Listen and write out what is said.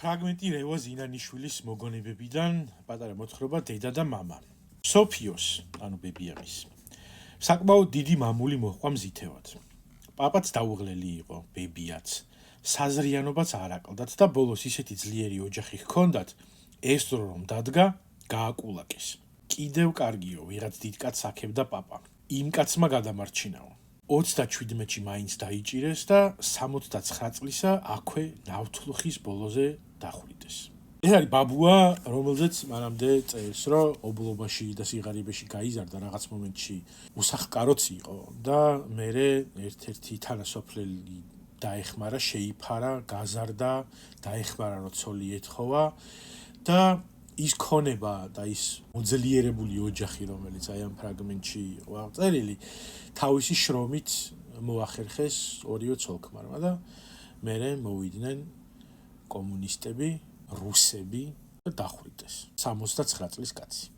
ფრაგმენტი რევაზ ინანიშვილის მოგონებებიდან პატარა მოთხრობა დედა და მამა. სოფიოს, ანუ ბებიამის. საკმაოდ დიდი მამული მოჰყვა მზითევად. პაპაც დაუღლელი იყო, ბებიაც. საზრიანობაც არ აკლდათ და ბოლოს ისეთი ძლიერი ოჯახი ჰქონდათ, ეს დრო რომ დადგა, გააკულაკეს. კიდევ კარგიო, ვიღაც დიდკაც აქებდა პაპა. იმ კაცმა გადამარჩინაო. 37-ში მაინც დაიჭირეს და 69 წლისა აქვე ნავთლუხის ბოლოზე დახვრიტეს. ეს არის ბაბუა, რომელზეც მანამდე წერს, რომ ობლობაში და სიღარიბეში გაიზარდა, რაღაც მომენტში უსახკაროც იყო და მერე ერთ-ერთი თანასოფლელი დაეხმარა, შეიფარა, გაზარდა, დაეხმარა, რომ ცოლი ეთხოვა და ის ქონება და ის მოძლიერებული ოჯახი, რომელიც აი ამ ფრაგმენტში იყო აღწერილი, თავისი შრომით მოახერხეს ორივე ცოლ-ქმარმა და მერე მოვიდნენ კომუნისტები, რუსები და დახვრიტეს. 69 წლის კაცი.